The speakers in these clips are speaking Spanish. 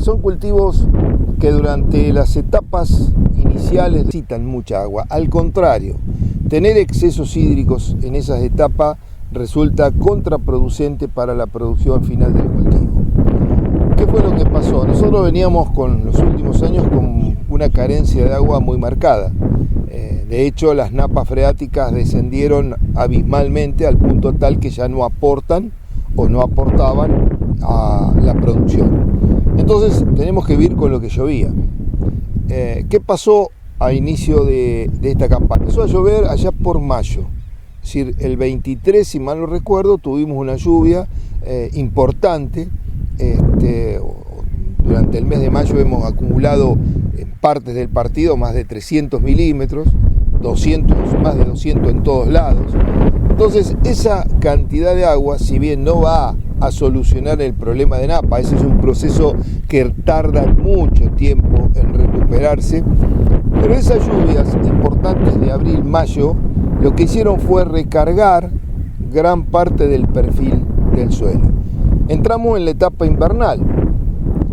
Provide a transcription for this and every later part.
son cultivos que durante las etapas iniciales necesitan mucha agua. Al contrario, tener excesos hídricos en esas etapas resulta contraproducente para la producción final del cultivo. ¿Qué fue lo que pasó? Nosotros veníamos con los últimos años con una carencia de agua muy marcada. De hecho, las napas freáticas descendieron abismalmente al punto tal que ya no aportan o no aportaban a la producción. Entonces tenemos que vivir con lo que llovía. ¿Qué pasó a inicio de esta campaña? Empezó a llover allá por mayo. Es decir, el 23, si mal no recuerdo, tuvimos una lluvia importante. Durante el mes de mayo hemos acumulado en partes del partido más de 300 milímetros, más de 200 en todos lados. Entonces, esa cantidad de agua, si bien no va a solucionar el problema de napa, ese es un proceso que tarda mucho tiempo en recuperarse, pero esas lluvias importantes de abril-mayo lo que hicieron fue recargar gran parte del perfil del suelo. Entramos en la etapa invernal.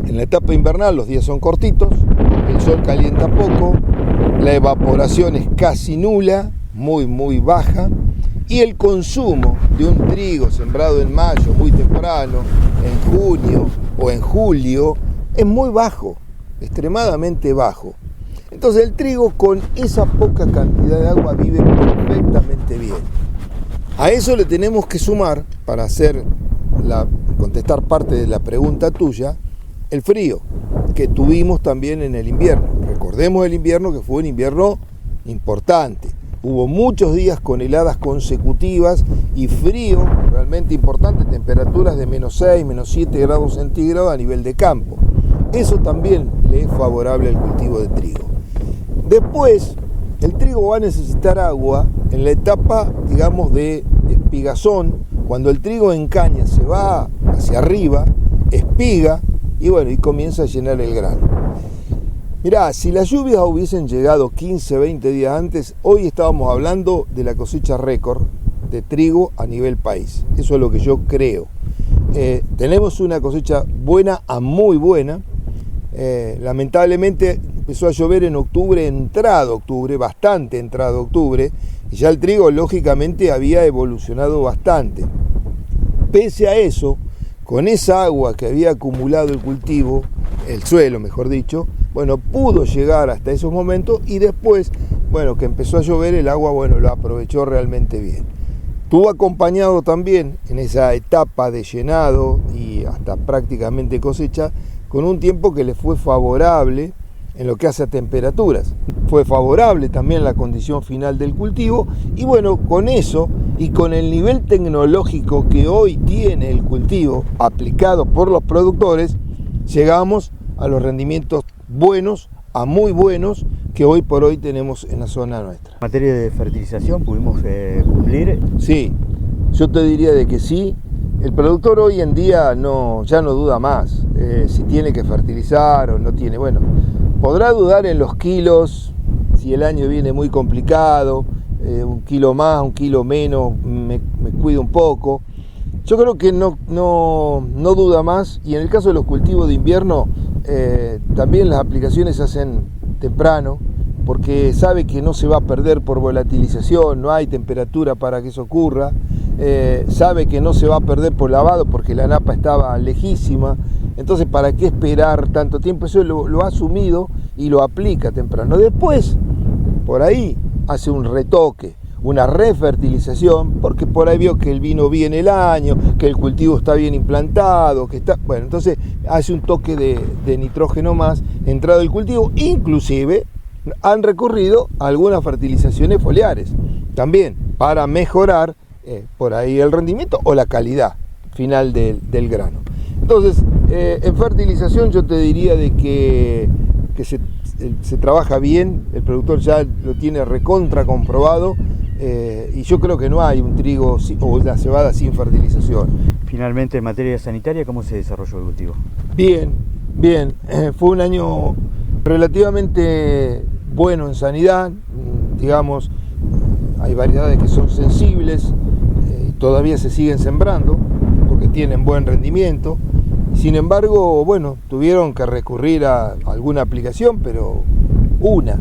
En la etapa invernal los días son cortitos, el sol calienta poco, la evaporación es casi nula, muy baja, y el consumo de un trigo sembrado en mayo, muy temprano, en junio o en julio, es muy bajo, extremadamente bajo. Entonces el trigo con esa poca cantidad de agua vive perfectamente bien. A eso le tenemos que sumar, para contestar parte de la pregunta tuya, el frío que tuvimos también en el invierno. Recordemos el invierno, que fue un invierno importante. Hubo muchos días con heladas consecutivas y frío realmente importante, temperaturas de -6, -7 grados centígrados a nivel de campo. Eso también le es favorable al cultivo de trigo. Después, el trigo va a necesitar agua en la etapa, digamos, de espigazón, cuando el trigo en caña se va hacia arriba, espiga y comienza a llenar el grano. Mirá, si las lluvias hubiesen llegado 15, 20 días antes, hoy estábamos hablando de la cosecha récord de trigo a nivel país. Eso es lo que yo creo. Tenemos una cosecha buena a muy buena. Lamentablemente empezó a llover en octubre, bastante entrado octubre, y ya el trigo lógicamente había evolucionado bastante. Pese a eso, con esa agua que había acumulado el cultivo, el suelo mejor dicho, pudo llegar hasta esos momentos, y después, que empezó a llover, el agua, lo aprovechó realmente bien. Estuvo acompañado también en esa etapa de llenado y hasta prácticamente cosecha, con un tiempo que le fue favorable en lo que hace a temperaturas. Fue favorable también la condición final del cultivo, y con eso y con el nivel tecnológico que hoy tiene el cultivo aplicado por los productores, llegamos a los rendimientos buenos, a muy buenos, que hoy por hoy tenemos en la zona nuestra. ¿En materia de fertilización pudimos cumplir? Sí, yo te diría de que sí. El productor hoy en día ya no duda más si tiene que fertilizar o no tiene. Podrá dudar en los kilos, si el año viene muy complicado, un kilo más, un kilo menos, me cuido un poco. Yo creo que no duda más, y en el caso de los cultivos de invierno, también las aplicaciones se hacen temprano, porque sabe que no se va a perder por volatilización, no hay temperatura para que eso ocurra, sabe que no se va a perder por lavado porque la napa estaba lejísima, entonces ¿para qué esperar tanto tiempo? Eso lo ha asumido y lo aplica temprano. Después, por ahí, hace un retoque, una refertilización, porque por ahí vio que el vino bien el año, que el cultivo está bien implantado, entonces hace un toque de nitrógeno más entrado el cultivo. Inclusive han recurrido a algunas fertilizaciones foliares también para mejorar por ahí el rendimiento o la calidad final del grano. Entonces, en fertilización yo te diría de que se trabaja bien, el productor ya lo tiene recontra comprobado, y yo creo que no hay un trigo o una cebada sin fertilización. Finalmente, en materia sanitaria, ¿cómo se desarrolló el cultivo? Bien. Fue un año relativamente bueno en sanidad, digamos, hay variedades que son sensibles, todavía se siguen sembrando porque tienen buen rendimiento. Sin embargo, bueno, tuvieron que recurrir a alguna aplicación, pero una,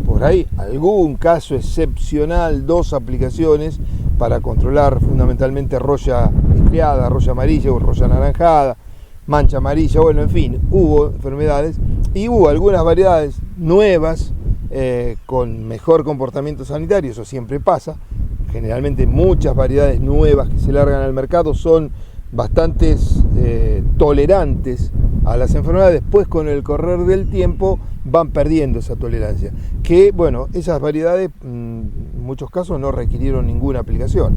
por ahí, algún caso excepcional, 2 aplicaciones para controlar fundamentalmente roya estriada, roya amarilla o roya anaranjada, mancha amarilla, bueno, en fin, hubo enfermedades y hubo algunas variedades nuevas con mejor comportamiento sanitario, eso siempre pasa. Generalmente muchas variedades nuevas que se largan al mercado son bastante tolerantes a las enfermedades, después con el correr del tiempo van perdiendo esa tolerancia, que bueno, esas variedades en muchos casos no requirieron ninguna aplicación.